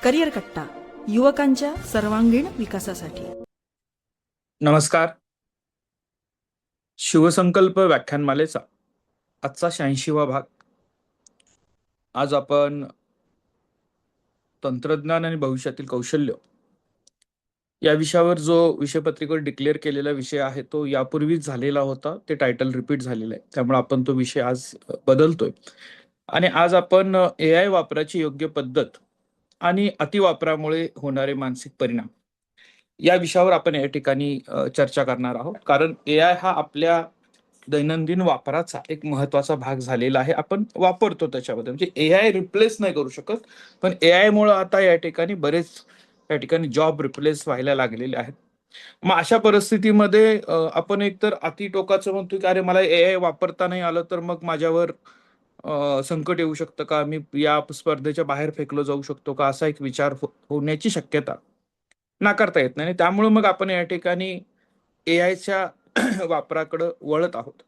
Career कट्टा, युवकांच्या सर्वांगीण विकासासाठी. नमस्कार. शिवसंकल्प व्याख्यानमालेचा आजचा 86वा भाग. आज आपण तंत्रज्ञान आणि भविष्यातील कौशल्य या विषयावर जो विषयपत्रिकेवर डिक्लेअर केलेला विषय आहे तो यापूर्वीच झालेला होता. ते टायटल रिपीट झालेलं आहे, त्यामुळे आपण तो विषय आज बदलतोय. आणि आज आपण AI वापराची योग्य पद्धत आणि अतिवापरामुळे होणारे मानसिक परिणाम या विषयावर आपण या ठिकाणी चर्चा करणार आहोत. कारण AI हा आपल्या दैनंदिन वापराचा एक महत्वाचा भाग झालेला आहे. आपण वापरतो त्याच्यामध्ये, म्हणजे AI रिप्लेस नाही करू शकत, पण AI मुळे आता या ठिकाणी बरेच या ठिकाणी जॉब रिप्लेस व्हायला लागलेले आहेत. मग अशा परिस्थितीमध्ये आपण एकतर अति टोकाचं म्हणतो की अरे मला AI वापरता नाही आलं तर मग माझ्यावर संकट येऊ शकतं का, मी या स्पर्धेच्या बाहेर फेकलो जाऊ शकतो का, असा एक विचार होण्याची शक्यता नाकारता येत नाही. त्यामुळे मग आपण या ठिकाणी AIच्या वापराकडे वळत आहोत.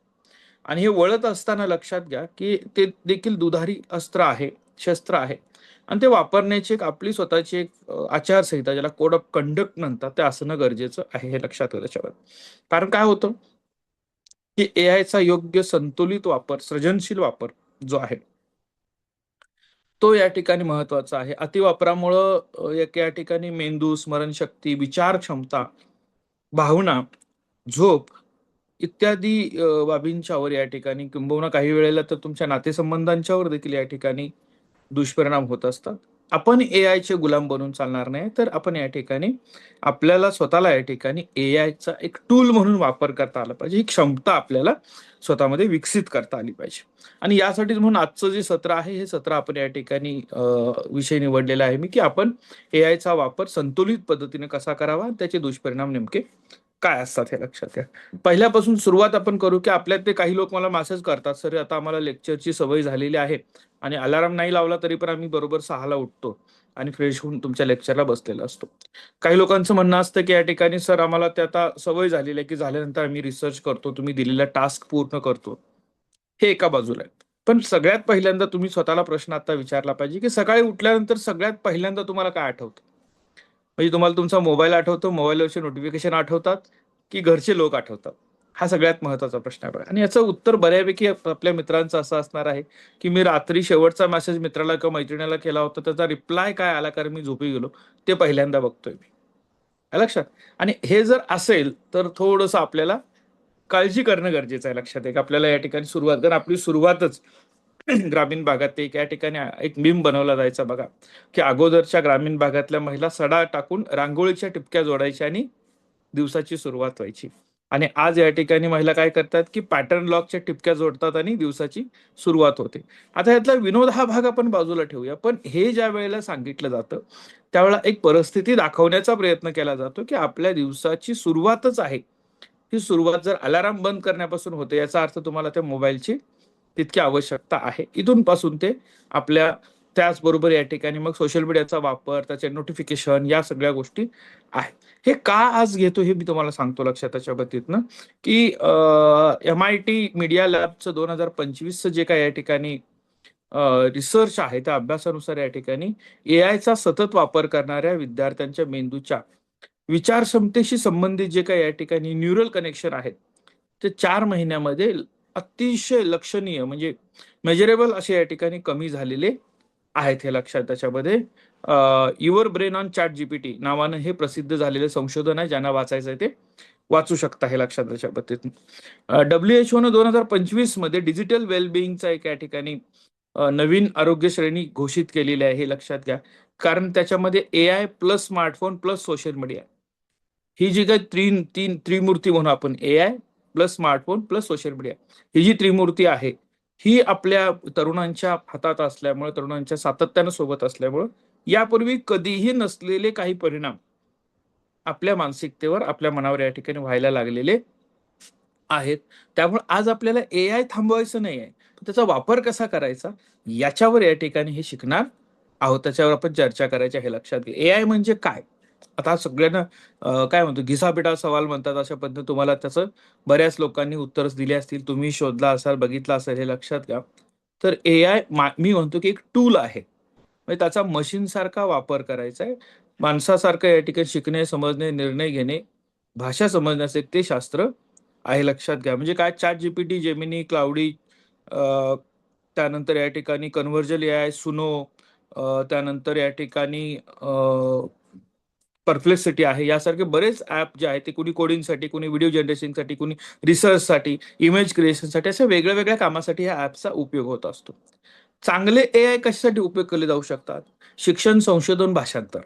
आणि हे वळत असताना लक्षात घ्या की ते देखील दुधारी अस्त्र आहे, शस्त्र आहे. आणि ते वापरण्याची एक आपली स्वतःची एक आचारसंहिता, ज्याला कोड ऑफ कंडक्ट म्हणतात, ते असणं गरजेचं आहे. हे लक्षात घ्या त्याच्यावर. कारण काय होतं की AIचा योग्य संतुलित वापर, सृजनशील वापर जो आहे तो या ठिकाणी महत्वाचा आहे. अतिवापरामुळं या ठिकाणी मेंदू, स्मरणशक्ती, विचार क्षमता, भावना, झोप इत्यादी बाबींच्यावर या ठिकाणी, किंबहुना काही वेळेला तर तुमच्या नातेसंबंधांच्यावर देखील या ठिकाणी दुष्परिणाम होत असतात. आपण AIचे गुलाम बनून चालणार नाही. तर आपण या ठिकाणी आपल्याला स्वतःला या ठिकाणी AIचा एक टूल म्हणून वापर करता आला पाहिजे. ही क्षमता आपल्याला स्वतःमध्ये विकसित करता आली पाहिजे. आणि यासाठीच म्हणून आजचं जे सत्र आहे, हे सत्र आपण या ठिकाणी विषय निवडलेला आहे मी, की आपण AIचा वापर संतुलित पद्धतीने कसा करावा, त्याचे दुष्परिणाम नेमके काय असतात हे लक्षात घ्या. पहिल्यापासून सुरुवात आपण करू की आपल्यात ते काही लोक मला मेसेज करतात, सर आता आम्हाला लेक्चरची सवय झालेली आहे आणि अलार्म नाही लावला तरी पण आम्ही बरोबर 6ला उठतो आणि फ्रेश होऊन तुमच्या लेक्चरला बसलेला असतो. काही लोकांचं म्हणणं असतं की या ठिकाणी सर आम्हाला ते आता सवय झालेली आहे की झाल्यानंतर आम्ही रिसर्च करतो, तुम्ही दिलेला टास्क पूर्ण करतो. हे एका बाजूला आहे. पण सगळ्यात पहिल्यांदा तुम्ही स्वतःला प्रश्न आता विचारला पाहिजे की सकाळी उठल्यानंतर सगळ्यात पहिल्यांदा तुम्हाला काय आठवतं. म्हणजे तुम्हाला तुमचा मोबाईल आठवतो, मोबाईलवरचे नोटिफिकेशन आठवतात, की घरचे लोक आठवतात. हा सगळ्यात महत्वाचा प्रश्न आहे. आणि याचं उत्तर बऱ्यापैकी आपल्या मित्रांचं असं असणार आहे की मी रात्री शेवटचा मेसेज मित्राला किंवा मैत्रिणीला केला होता, त्याचा रिप्लाय काय आला कारण मी झोपी गेलो, ते पहिल्यांदा बघतोय मी. लक्षात. आणि हे जर असेल तर थोडंसं आपल्याला काळजी करणं गरजेचं आहे. लक्षात आहे की आपल्याला या ठिकाणी सुरुवात, कारण आपली सुरुवातच ग्रामीण भागात एक या ठिकाणी एक मीम बनवला जायचा बघा, की अगोदरच्या ग्रामीण भागातल्या महिला सडा टाकून रांगोळीच्या टिपक्या जोडायच्या आणि दिवसाची सुरुवात व्हायची. आणि आज या ठिकाणी महिला काय करतात की पॅटर्न लॉकच्या टिपक्या जोडतात आणि दिवसाची सुरुवात होते. आता यातला विनोद हा भाग आपण बाजूला ठेवूया, पण हे ज्या वेळेला सांगितलं जातं त्यावेळेला एक परिस्थिती दाखवण्याचा प्रयत्न केला जातो की आपल्या दिवसाची सुरुवातच आहे, ही सुरुवात जर अलार्म बंद करण्यापासून होते, याचा अर्थ तुम्हाला त्या मोबाईलची तितकी आवश्यकता आहे. इथून पासून ते आपल्या, त्याचबरोबर या ठिकाणी मग सोशल मीडियाचा वापर, त्याचे नोटिफिकेशन, या सगळ्या गोष्टी आहेत. हे का आज घेतो हे मी तुम्हाला सांगतो लक्षात त्याच्या बाबतीतनं, की MIT मीडिया लॅबचं 2025चं जे काय या ठिकाणी रिसर्च आहे, त्या अभ्यासानुसार या ठिकाणी AIचा सतत वापर करणाऱ्या विद्यार्थ्यांच्या मेंदूच्या विचार क्षमतेशी संबंधित जे काही या ठिकाणी न्यूरल कनेक्शन आहेत, ते 4 महिन्यामध्ये अतिशय लक्षणीय, म्हणजे मेजरेबल असे या ठिकाणी कमी झालेले आहेत. हे लक्षात त्याच्यामध्ये your brain on chat GPT नावानं हे प्रसिद्ध झालेलं संशोधन आहे. ज्यांना वाचायचं आहे ते वाचू शकता. हे लक्षात त्याच्या पद्धतीने WHO 2025 मध्ये डिजिटल वेलबिईंगचा एक या ठिकाणी नवीन आरोग्य श्रेणी घोषित केलेली आहे. हे लक्षात घ्या, कारण त्याच्यामध्ये AI plus smartphone plus social media, ही जी काही त्रिमूर्ती म्हणून आपण, AI plus smartphone plus social media, ही जी त्रिमूर्ती आहे, ही आपल्या तरुणांच्या हातात असल्यामुळे, तरुणांच्या सातत्यानं सोबत असल्यामुळे यापूर्वी कधीही नसलेले काही परिणाम आपल्या मानसिकतेवर, आपल्या मनावर या ठिकाणी व्हायला लागलेले आहेत. त्यामुळे आज आपल्याला AI थांबवायचं नाही आहे, त्याचा वापर कसा करायचा याच्यावर या ठिकाणी हे शिकणार आहोत. त्याच्यावर आपण चर्चा करायची. हे लक्षात घ्या, AI म्हणजे काय. आता सगळ्यांना काय म्हणतो, घिसापिटा सवाल म्हणतात, अशा पद्धतीने तुम्हाला त्याचं बऱ्याच लोकांनी उत्तर दिले असतील, तुम्ही शोधला असाल, बघितला असेल. हे लक्षात घ्या. तर AI मी म्हणतो की एक टूल आहे. म्हणजे त्याचा मशीन सारखा वापर करायचा आहे. माणसासारखं या ठिकाणी शिकणे, समजणे, निर्णय घेणे, भाषा समजण्याचे ते शास्त्र आहे, लक्षात घ्या. म्हणजे काय, चॅट जीपीटी, जेमिनी, क्लाउडी, त्यानंतर या ठिकाणी कन्व्हर्जल एआय, सुनो, त्यानंतर या ठिकाणी परप्लेक्सिटी आहे, यासारखे बरेच ऍप जे आहेत ते कुणी कोडिंगसाठी, कुणी व्हिडिओ जनरेशनसाठी, कुणी रिसर्चसाठी, इमेज क्रिएशनसाठी, अशा वेगळ्या वेगळ्या कामासाठी या ऍपचा उपयोग होत असतो. चांगले एआय कशासाठी उपयोग केले जाऊ शकतात? शिक्षण, संशोधन, भाषांतर,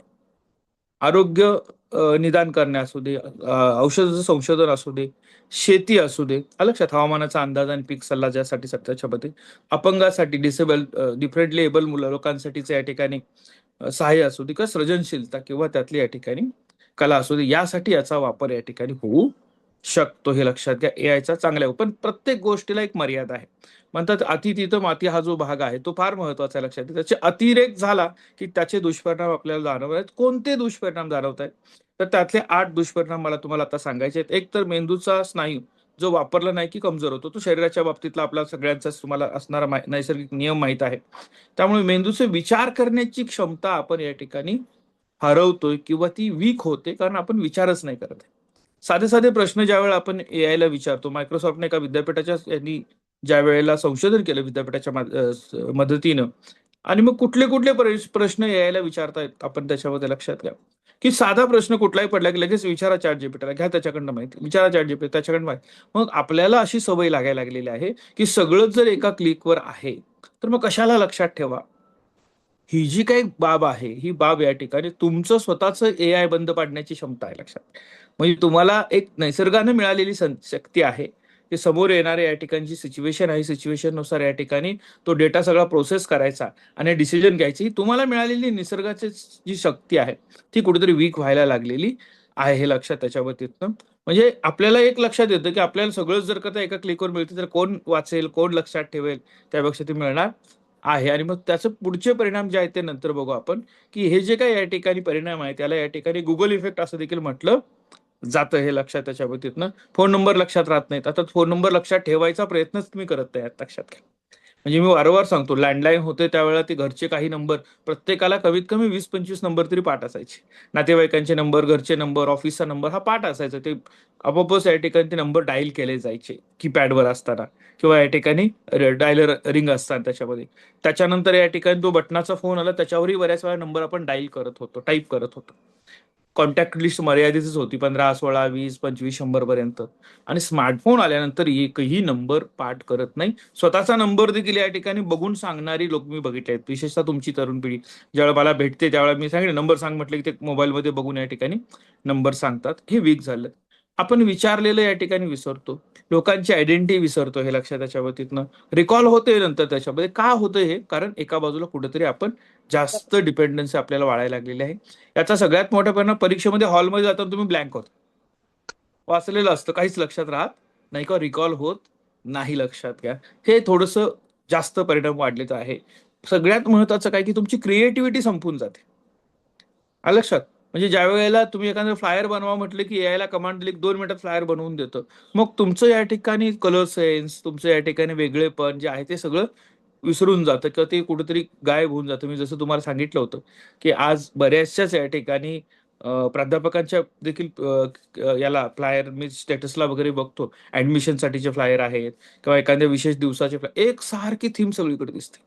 आरोग्य निदान करणे असू दे, औषधाचं संशोधन असू दे, शेती असू दे, आलं लक्षात, हवामानाचा अंदाज आणि पीक सल्ला ज्यासाठी त्याच्यामध्ये, अपंगासाठी, डिफरंटली एबल लोकांसाठीच या ठिकाणी सहाय्य असू दे, किंवा सृजनशीलता किंवा त्यातली या ठिकाणी कला असू दे, यासाठी याचा वापर या ठिकाणी होऊ शकतो. हे लक्षात घ्या. एआयचा चांगला आहे, पण प्रत्येक गोष्टीला एक मर्यादा आहे. म्हणतात अति तिथं माती, हा जो भाग आहे तो फार महत्वाचा आहे, लक्षात घ्या. त्याचे अतिरेक झाला की त्याचे दुष्परिणाम आपल्याला जाणवत आहेत. कोणते दुष्परिणाम जाणवत आहेत? तर त्यातले 8 दुष्परिणाम मला तुम्हाला आता सांगायचे आहेत. एक तर मेंदूचा स्नायू जो वापरला नाही की कमजोर होतो. तो शरीराच्या बाबतीतला आपला सगळ्यांचाच तुम्हाला असणारा नैसर्गिक नियम माहित आहे. त्यामुळे मेंदूचे विचार करण्याची क्षमता आपण या ठिकाणी हरवतोय किंवा ती वीक होते, कारण आपण विचारच नाही करत आहे. साधे साधे प्रश्न ज्या वेळेला आपण एआय ला विचारतो, मायक्रोसॉफ्टने एका विद्यापीठाच्या यांनी ज्या वेळेला संशोधन केलं विद्यापीठाच्या मदतीनं, आणि मग कुठले कुठले प्रश्न एआयला विचारतायत आपण त्याच्यामध्ये लक्षात घ्या. की साधा प्रश्न कुठलाही पडला की लगेच विचारा चॅट जीपीटीला, घ्या त्याच्याकडनं माहिती, विचारा चॅट जीपीटी, त्याच्याकडनं माहिती. मग आपल्याला अशी सवय लागायला लागलेली आहे की सगळं जर एका क्लिकवर आहे, तर मग कशाला लक्षात ठेवा. ही जी काही बाब आहे, ही बाब या ठिकाणी तुमचं स्वतःच एआय बंद पाडण्याची क्षमता आहे, लक्षात. म्हणजे तुम्हाला एक नैसर्गाने मिळालेली शक्ती आहे, की समोर येणारे या ठिकाणची सिच्युएशन आहे, सिच्युएशन नुसार या ठिकाणी तो डेटा सगळा प्रोसेस करायचा आणि डिसिजन घ्यायची, ही तुम्हाला मिळालेली निसर्गाची जी शक्ती आहे ती कुठेतरी वीक व्हायला लागलेली आहे, हे लक्षात त्याच्या बाबतीतनं. म्हणजे आपल्याला एक लक्षात येतं की आपल्याला सगळंच जर का एका क्लिकवर मिळते, तर कोण वाचेल, कोण लक्षात ठेवेल, त्यापेक्षा ते मिळणार आहे. आणि मग त्याचे पुढचे परिणाम जे आहेत ते नंतर बघू आपण, की हे जे काही या ठिकाणी परिणाम आहे त्याला या ठिकाणी गुगल इफेक्ट असं देखील म्हटलं जातं, हे लक्षात त्याच्या बाबतीतनं. फोन नंबर लक्षात राहत नाहीत, आता फोन नंबर लक्षात ठेवायचा प्रयत्नच तुम्ही करत नाही, लक्षात घ्या. म्हणजे मी वारंवार सांगतो, लँडलाईन होते त्यावेळेला ते घरचे काही नंबर, प्रत्येकाला कमीत कमी 20-25 नंबर तरी पाठ असायचे. नातेवाईकांचे नंबर, घरचे नंबर, ऑफिसचा नंबर हा पाठ असायचा. ते आपोआपच या ठिकाणी ते नंबर डायल केले जायचे कीपॅडवर असताना, किंवा या ठिकाणी डायलर रिंग असतात त्याच्यामध्ये. त्याच्यानंतर या ठिकाणी तो बटनाचा फोन आला, त्याच्यावरही बऱ्याच वेळा नंबर आपण डायल करत होतो, टाईप करत होतो. कॉन्टॅक्ट लिस्ट मर्यादितच होती, 15, 16, 20, 25, 100 पर्यंत. आणि स्मार्टफोन आल्यानंतर एकही नंबर पाठ करत नाही. स्वतःचा नंबर देखील या ठिकाणी बघून सांगणारी लोक मी बघितले आहेत, विशेषतः तुमची तरुण पिढी. ज्यावेळेला मला भेटते त्यावेळेला मी सांगितलं नंबर सांग म्हटलं की ते मोबाईलमध्ये बघून या ठिकाणी नंबर सांगतात. हे वीक झालं. आपण विचारलेलं या ठिकाणी विसरतो, लोकांची आयडेंटिटी विसरतो, हे लक्षात त्याच्या बाबतीतनं. रिकॉल होते नंतर त्याच्यामध्ये. का होतं हे? कारण एका बाजूला कुठेतरी आपण जास्त डिपेंडन्सी आपल्याला वाढायला लागलेली आहे. याचा सगळ्यात मोठा परिणाम परीक्षेमध्ये, हॉलमध्ये जाताना तुम्ही ब्लँक होता, वाचलेलं असतं, काहीच लक्षात राहत नाही, का रिकॉल होत नाही, लक्षात घ्या. हे थोडंसं जास्त परिणाम वाढलेलं आहे. सगळ्यात महत्वाचं काय, की तुमची क्रिएटिव्हिटी संपून जाते, आलं लक्षात. म्हणजे ज्या वेळेला तुम्ही एखादं फ्लायर बनवा म्हटलं की यायला कमांड दिली, 2 मिनिटात फ्लायर बनवून देतं. मग तुमचं या ठिकाणी कलर सेन्स, तुमचं या ठिकाणी वेगळेपण जे आहे ते सगळं विसरून जातं, किंवा ते कुठेतरी गायब होऊन जातं. मी जसं तुम्हाला सांगितलं होतं की आज बऱ्याचशाच या ठिकाणी प्राध्यापकांच्या देखील याला फ्लायर मी स्टेटसला वगैरे बघतो, ऍडमिशनसाठीचे फ्लायर आहेत किंवा एखाद्या विशेष दिवसाचे एक सारखी थीम सगळीकडे दिसते.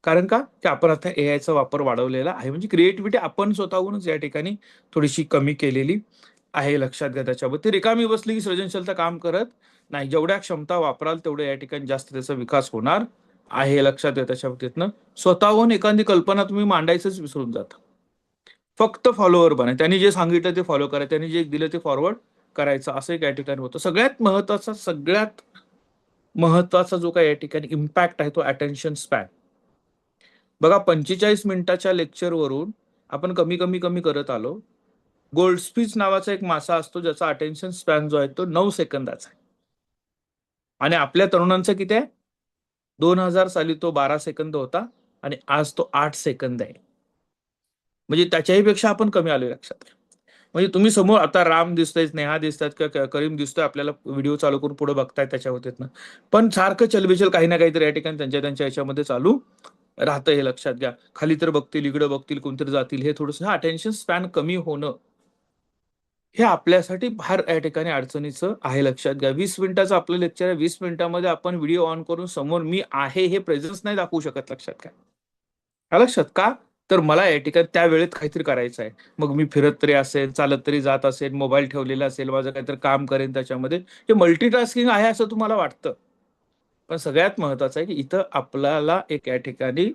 कारण का, की आपण आता एआयचा वापर वाढवलेला आहे. म्हणजे क्रिएटिव्हिटी आपण स्वतःहूनच या ठिकाणी थोडीशी कमी केलेली आहे, लक्षात घ्या. त्याच्याबद्दल ती रिकामी बसली की सृजनशीलता काम करत नाही. जेवढ्या क्षमता वापराल तेवढ्या या ठिकाणी जास्त त्याचा विकास होणार आहे, लक्षात घ्या. त्याच्या बाबतीतनं स्वतःहून एखादी कल्पना तुम्ही मांडायचंच विसरून जाता. फक्त फॉलोअर बना, त्यांनी जे सांगितलं ते फॉलो करा, त्यांनी जे दिलं ते फॉरवर्ड करायचं, असं एक या ठिकाणी होतं. सगळ्यात महत्वाचा जो काही या ठिकाणी इम्पॅक्ट आहे तो अटेन्शन स्पॅन. बघा, 45 मिनिटाच्या लेक्चरवरून आपण कमी कमी कमी करत आलो. गोल्डस्पीच नावाचा एक मासा असतो ज्याचा अटेन्शन स्पॅन जो आहे तो 9 सेकंदाचा आहे, आणि आपल्या तरुणांचा किती आहे? 2000 साली तो 12 सेकंद होता आणि आज तो 8 सेकंद आहे. म्हणजे त्याच्याही पेक्षा आपण कमी आलोय, लक्षात घ्या. म्हणजे तुम्ही समोर आता राम दिसतोय, स्नेहा दिसतात, किंवा करीम दिसतोय, आपल्याला व्हिडिओ चालू करून पुढे बघताय त्याच्या होतीत ना, पण सारखं चलबिचल काही ना काहीतरी या ठिकाणी त्यांच्या त्यांच्या याच्यामध्ये चालू राहतं हे लक्षात घ्या. खाली तर बघतील, इकडे बघतील, कोणतरी जातील, हे थोडंसं अटेन्शन स्पॅन कमी होणं हे आपल्यासाठी फार या ठिकाणी अडचणीचं आहे, लक्षात घ्या. 20 मिनिटाचं आपलं लेक्चर आहे. 20 मिनिटामध्ये आपण व्हिडिओ ऑन करून समोर मी आहे हे प्रेझेन्स नाही दाखवू शकत, लक्षात घ्या. लक्षात का? तर मला या ठिकाणी त्या वेळेत काहीतरी करायचं आहे. मग मी फिरत तरी असेल, चालत तरी जात असेल, मोबाईल ठेवलेला असेल, माझं काहीतरी काम करेन त्याच्यामध्ये. हे मल्टीटास्किंग आहे असं तुम्हाला वाटतं. पण सगळ्यात महत्वाचं आहे की इथं आपल्याला एक या ठिकाणी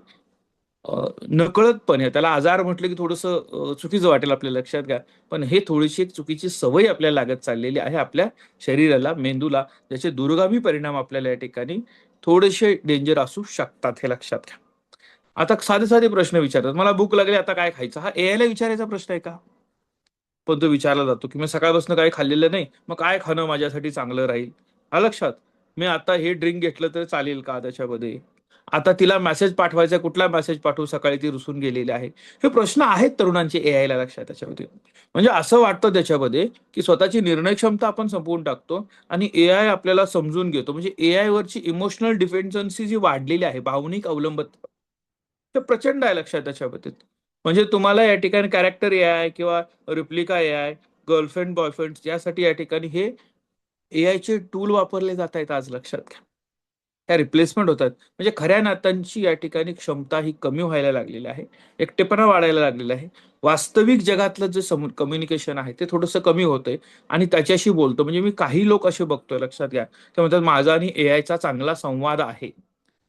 नकळतपणे त्याला आजार म्हटलं की थोडंसं चुकीचं वाटेल आपल्या, लक्षात घ्या. पण हे थोडीशी एक चुकीची सवय आपल्याला लागत चाललेली आहे आपल्या शरीराला, मेंदूला, ज्याचे दूरगामी परिणाम आपल्याला या ठिकाणी थोडेसे डेंजर असू शकतात, हे लक्षात घ्या. आता साधे साधे प्रश्न विचारतात, मला भूक लागली आता काय खायचं, हा एआय ला विचारायचा प्रश्न आहे का? पण तो विचारला जातो की मी सकाळपासून काही खाल्लेलं नाही, मग काय खाणं माझ्यासाठी चांगलं राहील. हा लक्षात, मी आता हे ड्रिंक घेतलं तर चालेल का त्याच्यामध्ये? आता तिला मेसेज पाठवायचा, कुठला मेसेज पाठवू, सकाळी ती रुसून गेलेली आहे. हे प्रश्न आहेत तरुणांचे एआय ला, लक्षात त्याच्यामध्ये. म्हणजे असं वाटतं त्याच्यामध्ये की स्वतःची निर्णय क्षमता आपण संपवून टाकतो आणि एआय आपल्याला समजून घेतो. म्हणजे एआय वरची इमोशनल डिपेंडन्सी जी वाढलेली आहे, भावनिक अवलंबत्व, ते प्रचंड आहे, लक्षात त्याच्यामध्ये. म्हणजे तुम्हाला या ठिकाणी कॅरेक्टर एआय किंवा रिप्लिका एआय, गर्लफ्रेंड बॉयफ्रेंड यासाठी या ठिकाणी हे एआय चे टूल वापरले जात आहेत आज, लक्षात घ्या. त्या रिप्लेसमेंट होतात. म्हणजे खऱ्या नात्यांची या ठिकाणी क्षमता ही कमी व्हायला लागलेली आहे. एकटेपणा वाढायला लागलेला आहे. वास्तविक जगातलं जे कम्युनिकेशन आहे ते थोडंसं कमी होतंय आणि त्याच्याशी बोलतो. म्हणजे मी काही लोक असे बघतोय, लक्षात घ्या. ते म्हणतात माझा आणि एआयचा चांगला संवाद आहे.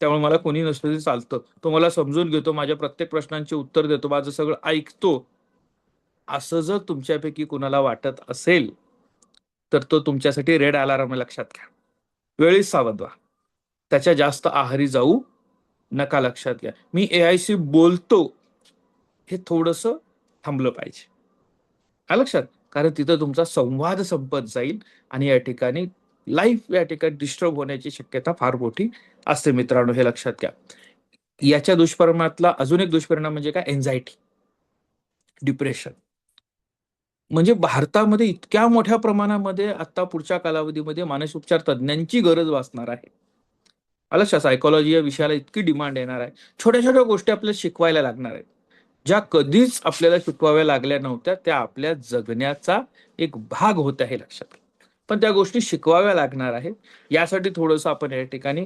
त्यामुळे मला कोणी नसलं तरी चालतं. तो मला समजून घेतो, माझ्या प्रत्येक प्रश्नांची उत्तर देतो, माझं सगळं ऐकतो. असं जर तुमच्यापैकी कुणाला वाटत असेल तर तो तुमच्यासाठी रेड अलार्म आहे, लक्षात घ्या. वेळीच सावध व्हा. त्याच्या जास्त आहारी जाऊ नका, लक्षात घ्या. मी एआय शी बोलतो हे थोडस थांबलं पाहिजे, हा लक्षात. कारण तिथं तुमचा संवाद संपत जाईल आणि या ठिकाणी लाईफ या ठिकाणी डिस्टर्ब होण्याची शक्यता फार मोठी असते, मित्रांनो, हे लक्षात घ्या. याच्या दुष्परिणामातला अजून एक दुष्परिणाम म्हणजे काय? Anxiety, depression. म्हणजे भारतामध्ये इतक्या मोठ्या प्रमाणामध्ये आता पुढच्या कालावधीमध्ये मानसोपचार तज्ञांची गरज भासणार आहे. लक्षात, सायकोलॉजी या विषयाला इतकी डिमांड येणार आहे. छोट्या छोट्या गोष्टी आपल्याला शिकवायला लागणार आहेत, ज्या कधीच आपल्याला शिकवाव्या लागल्या नव्हत्या. त्या आपल्या जगण्याचा एक भाग होत आहे, लक्षात घ्या. पण त्या गोष्टी शिकवाव्या लागणार आहेत. यासाठी थोडंसं आपण या ठिकाणी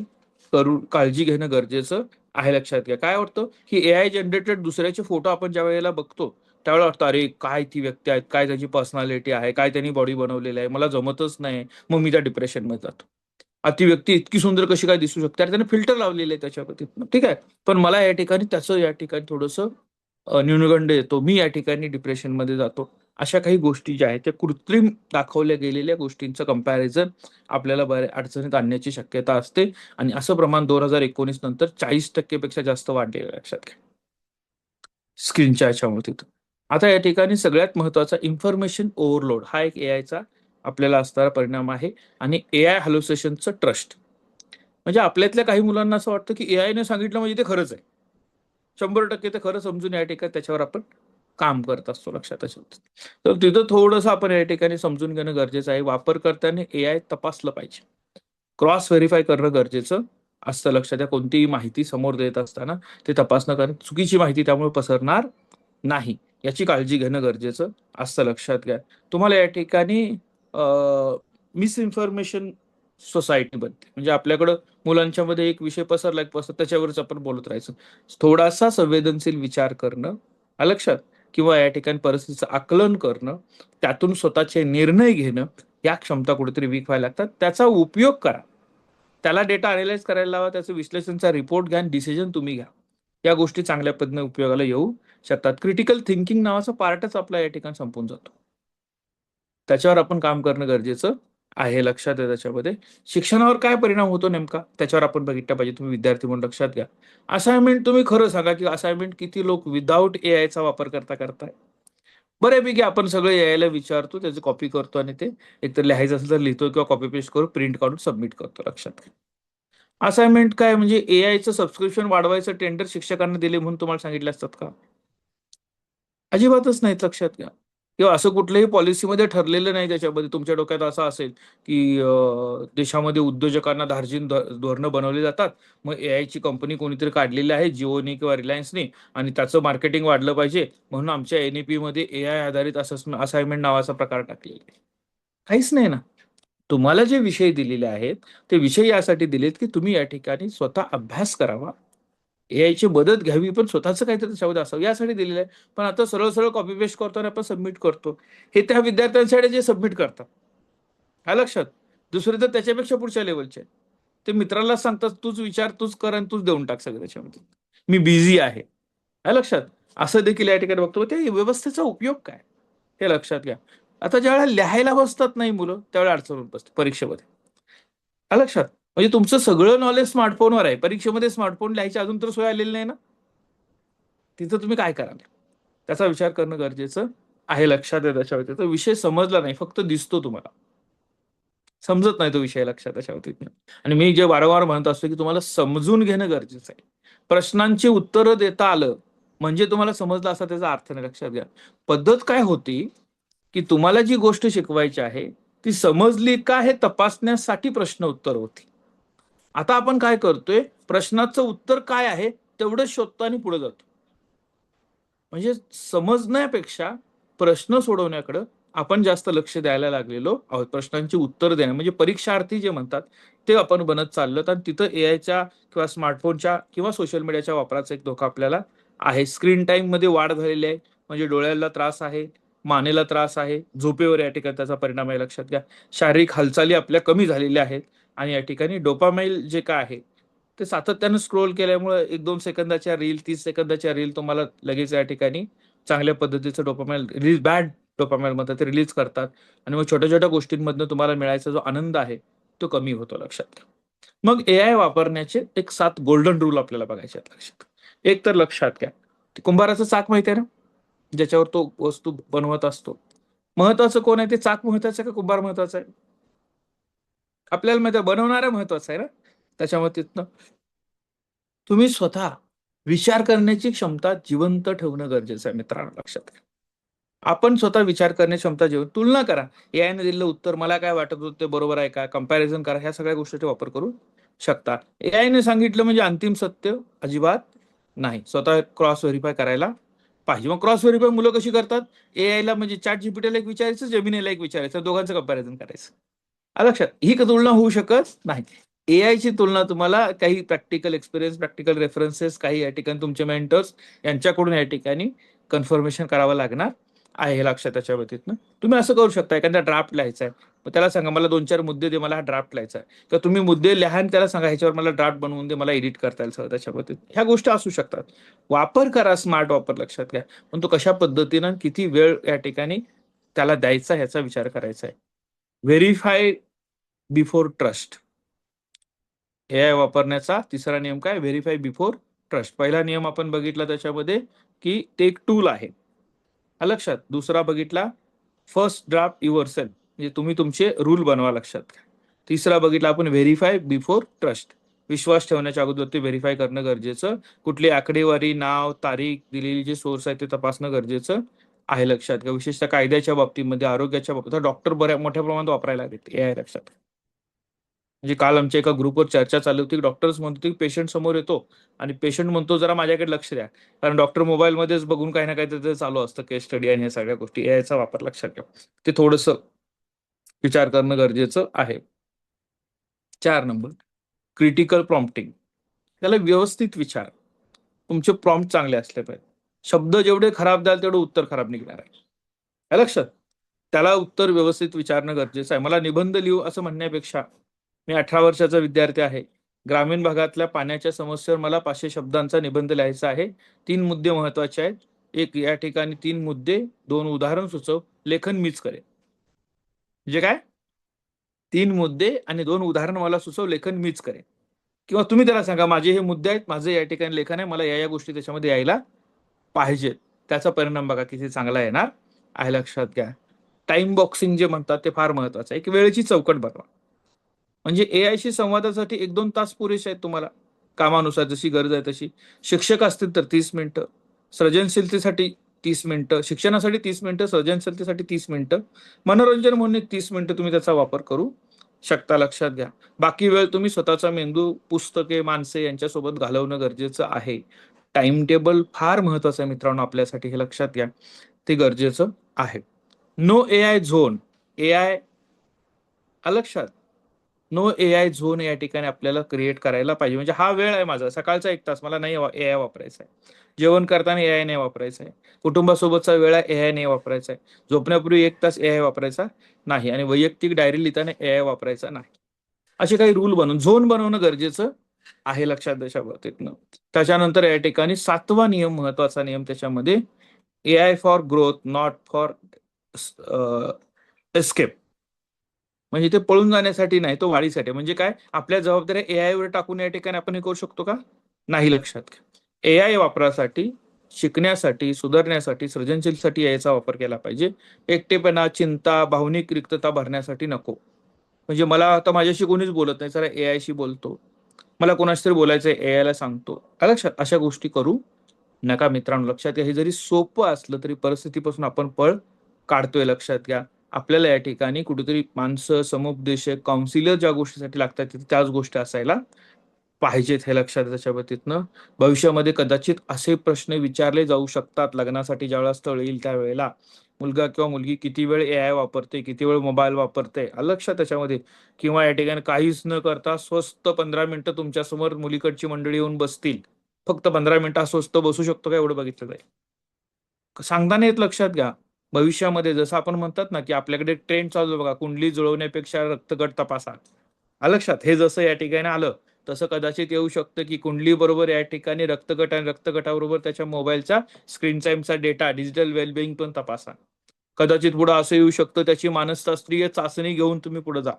काळजी घेणं गरजेचं आहे, लक्षात घ्या. काय वाटतं की एआय जनरेटेड दुसऱ्याचे फोटो आपण ज्या वेळेला बघतो त्यावेळेला वाटतं अरे काय ती व्यक्ती आहे, काय त्याची पर्सनॅलिटी आहे, काय त्यांनी बॉडी बनवलेली आहे, मला जमतच नाही. मग मी त्या डिप्रेशन मध्ये जातो. ती व्यक्ती इतकी सुंदर कशी काय दिसू शकते, त्याने फिल्टर लावलेलं आहे त्याच्यावरती, ठीक आहे. पण मला या ठिकाणी त्याचं या ठिकाणी थोडंसं न्यूनगंड येतो, मी या ठिकाणी डिप्रेशन मध्ये जातो. अशा काही गोष्टी ज्या आहेत त्या कृत्रिम दाखवल्या गेलेल्या गोष्टींचं कंपॅरिझन आपल्याला बऱ्या अडचणीत आणण्याची शक्यता असते. आणि असं प्रमाण 2019 नंतर 40% जास्त वाढलेलं आहे, लक्षात घ्या, स्क्रीनच्या याच्यामध्ये. आता या ठिकाणी सगळ्यात महत्वाचा इन्फॉर्मेशन ओव्हरलोड हा एक एआयचा आपल्याला असणारा परिणाम आहे. आणि एआय हॅलोसेशनचं ट्रस्ट, म्हणजे आपल्यातल्या काही मुलांना असं वाटतं की एआय ने सांगितलं म्हणजे ते खरंच आहे, 100% ते खरं समजून या ठिकाणी त्याच्यावर आपण काम करत असतो, लक्षात असतो. तर तिथं थोडंसं आपण या ठिकाणी समजून घेणं गरजेचं आहे. वापरकर्त्याने एआय तपासलं पाहिजे, क्रॉस व्हेरीफाय करणं गरजेचं असतं, लक्षात घ्या. कोणतीही माहिती समोर देत असताना ते तपासणं, कारण चुकीची माहिती त्यामुळे पसरणार नाही, याची काळजी घेणं गरजेचं असतं, लक्षात घ्या. तुम्हाला या ठिकाणी मिस इन्फॉर्मेशन सोसायटी बनते, म्हणजे आपल्याकडं मुलांच्या मध्ये एक विषय पसरला त्याच्यावरच आपण बोलत राहायचं. थोडासा संवेदनशील विचार करणं, लक्षात, किंवा या ठिकाणी परिस्थितीचं आकलन करणं, त्यातून स्वतःचे निर्णय घेणं, या क्षमता कुठेतरी वीक व्हायला लागतात. त्याचा उपयोग करा, त्याला डेटा अनालाइज करायला लावा, त्याचं विश्लेषणचा रिपोर्ट घ्या, डिसिजन तुम्ही घ्या. या गोष्टी चांगल्या पद्धतीने उपयोगाला येऊ शकतात. क्रिटिकल थिंकिंग नावाचा पार्टच आपला या ठिकाणी संपून जातो. त्याच्यावर आपण काम करणं गरजेचं आहे, लक्षात आहे. त्याच्यामध्ये शिक्षणावर काय परिणाम होतो नेमका त्याच्यावर आपण बघितलं पाहिजे. तुम्ही विद्यार्थी म्हणून लक्षात घ्या. असाइनमेंट तुम्ही खरं सांगा की असाइनमेंट किती लोक विदाऊट एआयचा वापर करताय? बऱ्यापैकी आपण सगळं एआयला विचारतो, त्याची कॉपी करतो आणि ते एकतर लिहायचं असेल तर लिहितो किंवा कॉपी पेस्ट करून प्रिंट काढून सबमिट करतो, लक्षात घ्या. असाइनमेंट काय म्हणजे एआयचं सबस्क्रिप्शन वाढवायचं टेंडर शिक्षकांना दिले म्हणून तुम्हाला सांगितले असतात का? अजिबातच नाहीत, लक्षात घ्या. किंवा असं कुठल्याही पॉलिसीमध्ये ठरलेलं नाही त्याच्यामध्ये तुमच्या डोक्यात असं असेल की देशामध्ये उद्योजकांना धार्जिन धोरणं बनवली जातात, मग एआय ची कंपनी कोणीतरी काढलेली आहे जिओनी किंवा रिलायन्सनी आणि त्याचं मार्केटिंग वाढलं पाहिजे म्हणून आमच्या एनईपी मध्ये एआय आधारित असाइनमेंट नावाचा प्रकार टाकलेला आहे. काहीच नाही ना. तुम्हाला जे विषय दिलेले आहेत ते विषय यासाठी दिलेत की तुम्ही या ठिकाणी स्वतः अभ्यास करावा, एआयची मदत घ्यावी, पण स्वतःचं काहीतरी त्याच्यामध्ये असावं यासाठी दिलेलं आहे. पण आता सरळ सरळ कॉपी पेस्ट करतो आणि आपण सबमिट करतो. हे त्या विद्यार्थ्यांसाठी जे सबमिट करतात, काय लक्षात, दुसरे तर त्याच्यापेक्षा पुढच्या लेवलचे आहेत. ते मित्राला सांगतात तूच विचार, तूच कर आणि तूच देऊन टाक सगळं त्याच्यामध्ये, मी बिझी आहे. काय लक्षात, असं देखील या ठिकाणी बघतो. त्या व्यवस्थेचा उपयोग काय हे लक्षात घ्या. आता ज्यावेळेला लिहायला बसतात नाही मुलं त्यावेळेला अडचण होत बसते परीक्षेमध्ये. काय लक्षात, म्हणजे तुमचं सगळं नॉलेज स्मार्टफोनवर आहे, परीक्षेमध्ये स्मार्टफोन लिहायची अजून तर सोय आलेली नाही ना, तिथं तुम्ही काय कराल त्याचा विचार करणं गरजेचं आहे. लक्षात आहे त्याच्या व्यतिरिक्त विषय समजला नाही, फक्त दिसतो तुम्हाला, समजत नाही तो विषय लक्षात त्याच्या व्यतिरिक्त. आणि मी जे वारंवार म्हणत असतो की तुम्हाला समजून घेणं गरजेचं आहे. प्रश्नांची उत्तरं देता आलं म्हणजे तुम्हाला समजलं असा त्याचा अर्थ नाही. लक्षात घ्या, पद्धत काय होती की तुम्हाला जी गोष्ट शिकवायची आहे ती समजली का हे तपासण्यासाठी प्रश्न उत्तर होती. आता आपण काय करतोय, प्रश्नाचं उत्तर काय आहे तेवढं शोधतो आणि पुढे जातो. म्हणजे समजण्यापेक्षा प्रश्न सोडवण्याकडे आपण जास्त लक्ष द्यायला लागलेलो आहोत. प्रश्नांची उत्तर देणं म्हणजे परीक्षार्थी जे म्हणतात ते आपण बनत चाललो. आणि तिथं एआयच्या किंवा स्मार्टफोनच्या किंवा सोशल मीडियाच्या वापराचा एक धोका आपल्याला आहे. स्क्रीन टाइम मध्ये वाढ झालेली आहे, म्हणजे डोळ्याला त्रास आहे, मानेला त्रास आहे, झोपेवर या ठिकाणी त्याचा परिणाम आहे. लक्षात घ्या, शारीरिक हालचाली आपल्या कमी झालेल्या आहेत आणि या ठिकाणी डोपामाइन जे काय आहे ते सातत्यानं स्क्रोल केल्यामुळे 1-2 सेकंदाच्या रील, 30 सेकंदाच्या रील तुम्हाला लगेच या ठिकाणी चांगल्या पद्धतीचं डोपामाइन रिलीज, बॅड डोपामाइन म्हणतात ते रिलीज करतात. आणि मग छोट्या छोट्या गोष्टींमधनं तुम्हाला मिळायचा जो आनंद आहे तो कमी होतो. लक्षात घ्या. मग एआय वापरण्याचे एक 7 गोल्डन रूल आपल्याला बघायचे आहेत. लक्षात, एक तर लक्षात घ्या, कुंभाराचं चाक माहिती आहे ना, ज्याच्यावर तो वस्तू बनवत असतो. महत्वाचं कोण आहे, ते चाक महत्वाचं आहे का कुंभार महत्वाचा आहे? आपल्याला माहिती आहे बनवणारा महत्वाचा आहे ना. त्याच्यामध्ये तुम्ही स्वतः विचार करण्याची क्षमता जिवंत ठेवणं गरजेचं आहे मित्रांनो. लक्षात घ्या, आपण स्वतः विचार करण्याची क्षमता जेव्हा तुलना करा, एआय ने दिलेलं उत्तर मला काय वाटत होतं ते बरोबर आहे का, कम्पॅरिझन करा, ह्या सगळ्या गोष्टीचा वापर करू शकता. एआय ने सांगितलं म्हणजे अंतिम सत्य अजिबात नाही, स्वतः क्रॉस व्हेरीफाय करायला पाहिजे. मग क्रॉस व्हेरीफाय मुलं कशी करतात, एआय ला म्हणजे चॅट जीपीटीला एक विचारायचं, जेमिनीला एक विचारायचं, दोघांचं कंपॅरिझन करायचं. लक्षात, ही तुलना होऊ शकत नाही. एआय ची तुलना तुम्हाला काही प्रॅक्टिकल एक्सपिरियन्स, प्रॅक्टिकल रेफरन्सेस, काही या ठिकाणी तुमचे मेंटर्स यांच्याकडून या ठिकाणी कन्फर्मेशन करावं लागणार आहे. हे लक्षात, त्याच्या व्यतिरिक्त तुम्ही असं करू शकता, एखादा ड्राफ्ट लिहायचा आहे, मग त्याला सांगा मला 2-4 मुद्दे दे, मला हा ड्राफ्ट लिहायचा आहे. किंवा तुम्ही मुद्दे लिहा आणि त्याला सांगा ह्याच्यावर मला ड्राफ्ट बनवून दे, मला एडिट करता येईल सगळं त्याच्या व्यतिरिक्त. ह्या गोष्टी असू शकतात. वापर करा, स्मार्ट वापर, लक्षात घ्या. पण तो कशा पद्धतीनं किती वेळ या ठिकाणी त्याला द्यायचा ह्याचा विचार करायचा आहे. Verify before trust. एआय वापरण्याचा तिसरा नियम काय, व्हेरीफाय बिफोर ट्रस्ट. पहिला नियम आपण बघितला त्याच्यामध्ये की ते एक टूल आहे, लक्षात. दुसरा बघितला फर्स्ट ड्राफ्ट युअर सेल्फ, म्हणजे तुम्ही तुमचे रूल बनवा. लक्षात घ्या. तिसरा बघितला आपण व्हेरीफाय बिफोर ट्रस्ट, विश्वास ठेवण्याच्या अगोदर ते व्हेरीफाय करणं गरजेचं. कुठली आकडेवारी, नाव, तारीख, दिलेली जे सोर्स आहे ते तपासणं गरजेचं आहे. लक्षात घ्या, विशेषतः कायद्याच्या बाबतीमध्ये, आरोग्याच्या बाबतीत डॉक्टर बऱ्या मोठ्या प्रमाणात वापरायला लागले एआय. लक्षात घ्या. म्हणजे काल आमच्या एका ग्रुपवर चर्चा चालू होती, डॉक्टर्स म्हणतो की पेशंट समोर येतो आणि पेशंट म्हणतो जरा माझ्याकडे लक्ष द्या, कारण डॉक्टर मोबाईल मध्येच बघून काही ना काही चालू असतं, केस स्टडी आणि या सगळ्या गोष्टी. एआयचा वापर लक्षात घ्या, ते थोडस विचार करणं गरजेचं आहे. 4 नंबर, क्रिटिकल प्रॉम्प्टिंग. त्याला व्यवस्थित विचार, तुमचे प्रॉम्प्ट चांगले असले पाहिजे. शब्द जेवढे खराब द्याल तेवढं उत्तर खराब निघणार आहे. हे लक्षात, त्याला उत्तर व्यवस्थित विचारणं गरजेचं आहे. मला निबंध लिहू असं म्हणण्यापेक्षा, मी 18 वर्षाचा विद्यार्थी आहे, ग्रामीण भागातल्या पाण्याच्या समस्येवर मला 500 शब्दांचा निबंध लिहायचा आहे. 3 मुद्दे महत्वाचे आहेत. एक या ठिकाणी 3 मुद्दे, 2 उदाहरण सुचव, लेखन मीच करेन. म्हणजे काय, 3 मुद्दे आणि 2 उदाहरण मला सुचव, लेखन मीच करेन. किंवा तुम्ही त्याला सांगा माझे हे मुद्दे आहेत, माझं या ठिकाणी लेखन आहे, मला या गोष्टी त्याच्यामध्ये यायला पाहिजेत. त्याचा परिणाम बघा किती चांगला येणार आहे. लक्षात घ्या, टाइम बॉक्सिंग जे म्हणतात ते फार महत्वाचं आहे. एक वेळेची चौकट बनवा, म्हणजे एआयशी संवादासाठी 1-2 तास पुरेसे आहेत तुम्हाला, कामानुसार जशी गरज आहे तशी. शिक्षक असतील तर 30 मिनिटं, सृजनशीलतेसाठी 30 मिनिटं, शिक्षणासाठी 30 मिनिटं, सर्जनशीलतेसाठी 30 मिनिटं, मनोरंजन म्हणून एक 30 मिनिटं तुम्ही त्याचा वापर करू शकता, लक्षात घ्या. बाकी वेळ तुम्ही स्वतःचा मेंदू, पुस्तके, माणसे यांच्यासोबत घालवणं गरजेचं आहे. टाइम टेबल फार महत्वाचं आहे मित्रांनो आपल्यासाठी, हे लक्षात घ्या, ते गरजेचं आहे. नो एआय झोन, एआय लक्षात, नो एआय झोन या ठिकाणी आपल्याला क्रिएट करायला पाहिजे. म्हणजे हा वेळ आहे माझा, सकाळचा 1 तास मला नाही एआय वापरायचा आहे, जेवण करताना एआय नाही वापरायचा आहे, कुटुंबासोबतचा वेळ आहे एआय नाही वापरायचा आहे, झोपण्यापूर्वी 1 तास एआय वापरायचा नाही, आणि वैयक्तिक डायरी लिहिताना एआय वापरायचा नाही. असे काही रूल बनवून झोन बनवणं गरजेचं आहे, लक्षात देशाबाबतीतनं. त्याच्यानंतर या ठिकाणी 7वा नियम, महत्वाचा नियम त्याच्यामध्ये, AI for growth not for escape. म्हणजे ते पळून जाण्यासाठी नाही, तो वाढीसाठी. म्हणजे काय, आपल्या जबाबदाऱ्या एआय वर टाकून या ठिकाणी आपण हे करू शकतो का? नाही, लक्षात घ्या. एआय वापरासाठी, शिकण्यासाठी, सुधारण्यासाठी, सृजनशीलसाठी याचा वापर केला पाहिजे. एकटेपणा, चिंता, भावनिक रिक्तता भरण्यासाठी नको. म्हणजे मला आता माझ्याशी कोणीच बोलत नाही, जरा एआयशी बोलतो, मला कोणाशी तरी बोलायचंय एआयला सांगतो, लक्षात, अशा गोष्टी करू नका मित्रांनो. लक्षात घ्या, हे जरी सोपं असलं तरी परिस्थितीपासून आपण पळ काढतोय, लक्षात घ्या. आपल्याला या ठिकाणी कुठेतरी माणसं, समुपदेशक, काउन्सिलर ज्या गोष्टीसाठी लागतात त्याच गोष्टी असायला पाहिजेत, हे लक्षात. त्याच्या बाबतीतनं भविष्यामध्ये कदाचित असे प्रश्न विचारले जाऊ शकतात लग्नासाठी, ज्यावेळेला स्थळ येईल त्यावेळेला, मुलगा किंवा मुलगी किती वेळ एआय वापरते, किती वेळ मोबाईल वापरते, लक्षात त्याच्यामध्ये. किंवा या ठिकाणी काहीच न करता स्वस्त 15 मिनिटं तुमच्या समोर मुलीकडची मंडळी येऊन बसतील, फक्त 15 मिनिटं स्वस्त बसू शकतो का, एवढं बघितलं जाईल, सांगता येत, लक्षात घ्या. भविष्यामध्ये जसं आपण म्हणतात ना, की आपल्याकडे ट्रेंड चालू बघा, कुंडली जुळवण्यापेक्षा रक्तगट तपासा, लक्षात. हे जसं या ठिकाणी आलं, तसं कदाचित येऊ शकतं की कुंडली बरोबर या ठिकाणी रक्तगट, आणि रक्तगटाबरोबर त्याच्या मोबाईलचा स्क्रीन टाइमचा डेटा, डिजिटल वेलबिंग पण तपासा. कदाचित पुढे असं येऊ शकतं, त्याची मानसशास्त्रीय चाचणी घेऊन तुम्ही पुढे जा.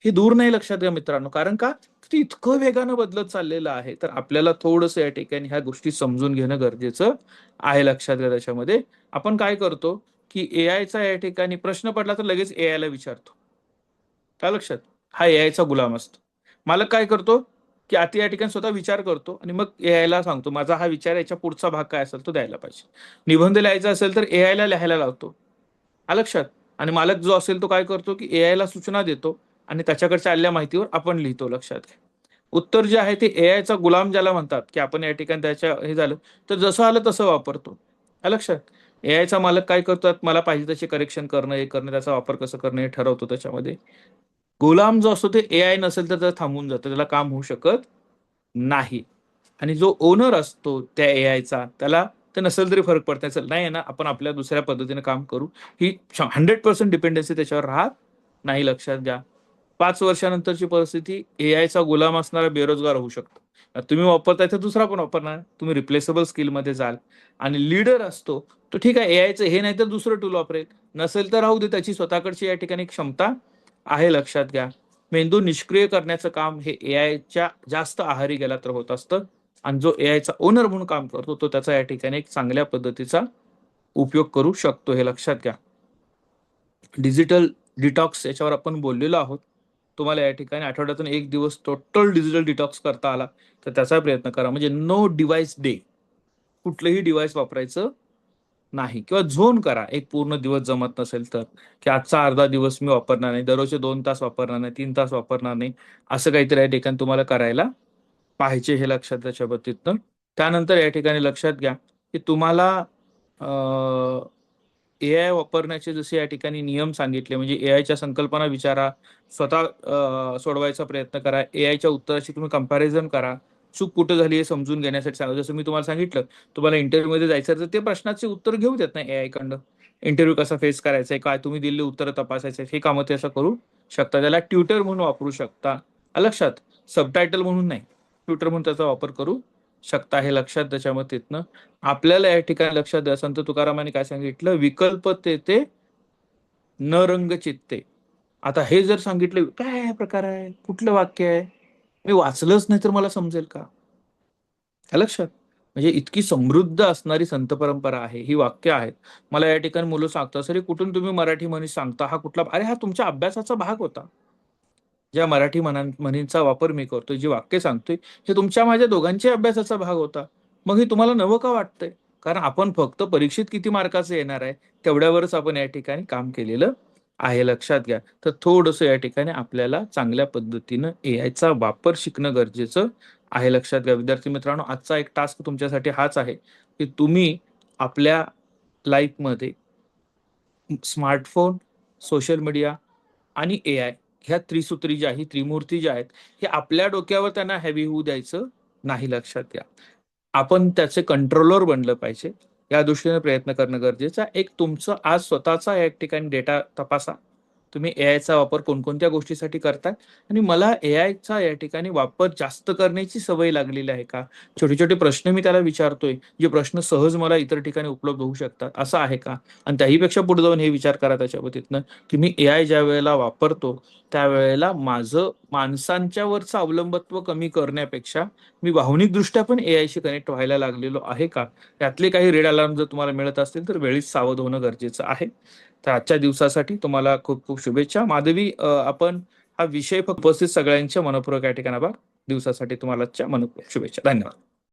हे दूर नाही, लक्षात घ्या मित्रांनो. कारण का, ते इतकं वेगानं बदलत चाललेलं आहे, तर आपल्याला थोडंसं या ठिकाणी ह्या गोष्टी समजून घेणं गरजेचं आहे, लक्षात घ्या. त्याच्यामध्ये आपण काय करतो, की एआयचा या ठिकाणी प्रश्न पडला तर लगेच एआयला विचारतो, काय लक्षात, हा एआयचा गुलाम असतो. मालक काय करतो, की आता या ठिकाणी स्वतः विचार करतो आणि मग एआयला सांगतो, माझा हा विचार, याच्या पुढचा भाग काय असेल तो द्यायला पाहिजे. निबंध लिहायचा असेल तर एआयला लिहायला लावतो, लक्षात. आणि मालक जो असेल तो काय करतो, की एआयला सूचना देतो आणि त्याच्याकडच्या आलेल्या माहितीवर आपण लिहितो, लक्षात घ्या. उत्तर जे आहे ते एआयचा गुलाम ज्याला म्हणतात, की आपण या ठिकाणी त्याच्या हे झालं तर जसं आलं तसं वापरतो, लक्षात. एआयचा मालक काय करतात, मला पाहिजे तसे करेक्शन करणं, हे करणं, त्याचा वापर कसं करणं हे ठरवतो त्याच्यामध्ये. गुलाम जो असतो ते एआय नसेल तर त्याला थांबून जातं, त्याला काम होऊ शकत नाही. आणि जो ओनर असतो त्या एआयचा, त्याला ते नसेल तरी फरक पडत असेल नाही ना, आपण आपल्या दुसऱ्या पद्धतीने काम करू, ही 100% डिपेंडन्सी त्याच्यावर राहत नाही, लक्षात घ्या. 5 वर्षानंतरची परिस्थिती, एआयचा गुलाम असणारा बेरोजगार होऊ शकतो. तुम्ही वापरताय तर दुसरा पण वापरणार, तुम्ही रिप्लेसेबल स्किलमध्ये जाल. आणि लीडर असतो तो, ठीक आहे, एआयचं हे नाही तर दुसरं टूल वापरेल, नसेल तर राहू दे, त्याची स्वतःकडची या ठिकाणी क्षमता आहे, लक्षात घ्या. मेंदू निष्क्रिय करण्याचं काम हे एआयच्या जास्त आहारी गेला तर होत असतं, आणि जो एआयचा ओनर म्हणून काम करतो तो त्याचा या ठिकाणी एक चांगल्या पद्धतीचा उपयोग करू शकतो, हे लक्षात घ्या. डिजिटल डिटॉक्स याच्यावर आपण बोललेलो आहोत. तुम्हाला या ठिकाणी आठवड्यातून 1 दिवस टोटल डिजिटल डिटॉक्स करता आला तर त्याचा प्रयत्न करा. म्हणजे नो डिव्हाइस डे, कुठलंही डिव्हाइस वापरायचं नाही, किंवा झोन करा, एक पूर्ण दिवस जमत नसेल तर, की आजचा अर्धा दिवस मी वापरणार नाही, दररोजचे 2 तास वापरणार नाही, 3 तास वापरणार नाही, असं काहीतरी या ठिकाणी तुम्हाला करायला पाहिजे, हे लक्षात त्याच्या बाबतीतनं. त्यानंतर या ठिकाणी लक्षात घ्या, की तुम्हाला एआय वापरण्याचे जसे या ठिकाणी नियम सांगितले, म्हणजे एआयच्या संकल्पना विचारा, स्वतः सोडवायचा प्रयत्न करा, एआयच्या उत्तराशी तुम्ही कंपॅरिझन करा, चूक कुठं झाली हे समजून घेण्यासाठी सांगा. जसं मी तुम्हाला सांगितलं, तुम्हाला इंटरव्ह्यू मध्ये जायचं तर ते प्रश्नाचे उत्तर घेऊ देत नाही एआय कडनं. इंटरव्ह्यू कसा फेस करायचा आहे, काय तुम्ही दिलेली उत्तरं तपासायचं, हे कामं ते असं करू शकता. त्याला ट्युटर म्हणून वापरू शकता, लक्षात, सबटायटल म्हणून नाही, ट्युटर म्हणून त्याचा वापर करू शकता, हे लक्षात. त्याच्यामध्ये तिथनं आपल्याला या ठिकाणी लक्षात द्या, संत तुकारामांनी काय सांगितलं, विकल्प ते न रंग चित्ते. आता हे जर सांगितलं, काय प्रकार आहे, कुठलं वाक्य आहे, मी वाचलंच नाही तर मला समजेल का, लक्षात. म्हणजे इतकी समृद्ध असणारी संत परंपरा आहे, ही वाक्य आहेत. मला या ठिकाणी मुलं सांगतात, सर कुठून तुम्ही मराठी म्हणी सांगता, हा कुठला, अरे हा तुमच्या अभ्यासाचा भाग होता. ज्या मराठी म्हणींचा वापर मी करतोय, जी वाक्य सांगतोय, हे तुमच्या माझ्या दोघांच्या अभ्यासाचा भाग होता. मग हे तुम्हाला नवं का वाटतंय? कारण आपण फक्त परीक्षेत किती मार्काचं येणार आहे तेवढ्यावरच आपण या ठिकाणी काम केलेलं आहे, लक्षात घ्या. तर थोडंसं या ठिकाणी आपल्याला चांगल्या पद्धतीनं एआयचा वापर शिकणं गरजेचं आहे, लक्षात घ्या. विद्यार्थी मित्रांनो, आजचा एक टास्क तुमच्यासाठी हाच आहे की तुम्ही आपल्या लाईफमध्ये स्मार्टफोन, सोशल मीडिया आणि एआय ह्या त्रिसूत्री ज्या ही त्रिमूर्ती ज्या आहेत, हे आपल्या डोक्यावर त्यांना हेवी होऊ द्यायचं नाही, लक्षात घ्या. आपण त्याचे कंट्रोलर बनलं पाहिजे. या दृष्टीने प्रयत्न करणं गरजेचं आहे. एक तुमचं आज स्वतःचा या ठिकाणी डेटा तपासा. तुम्ही एआयचा वापर कोणकोणत्या गोष्टीसाठी करताय आणि मला एआयचा या ठिकाणी वापर जास्त करण्याची सवय लागलेली आहे का? छोटे छोटे प्रश्न मी त्याला विचारतोय, जे प्रश्न सहज मला इतर ठिकाणी उपलब्ध होऊ शकतात, असं आहे का? आणि त्याहीपेक्षा पुढे जाऊन हे विचार करा त्याच्या बाबतीतनं की मी एआय ज्या वेळेला वापरतो त्यावेळेला माझं माणसांच्या वरचं अवलंबत्व कमी करण्यापेक्षा मी भावनिकदृष्ट्या पण एआयशी कनेक्ट व्हायला लागलेलो आहे का? यातले काही रेड अलार्म जर तुम्हाला मिळत असतील तर वेळीच सावध होणं गरजेचं आहे. तर आजच्या दिवसासाठी तुम्हाला खूप खूप शुभेच्छा. माधवी, आपण हा विषय फक्त उपस्थित सगळ्यांच्या मनपूर्वक या ठिकाणी आभार. दिवसासाठी तुम्हाला आजच्या मनपूर्वक शुभेच्छा. धन्यवाद.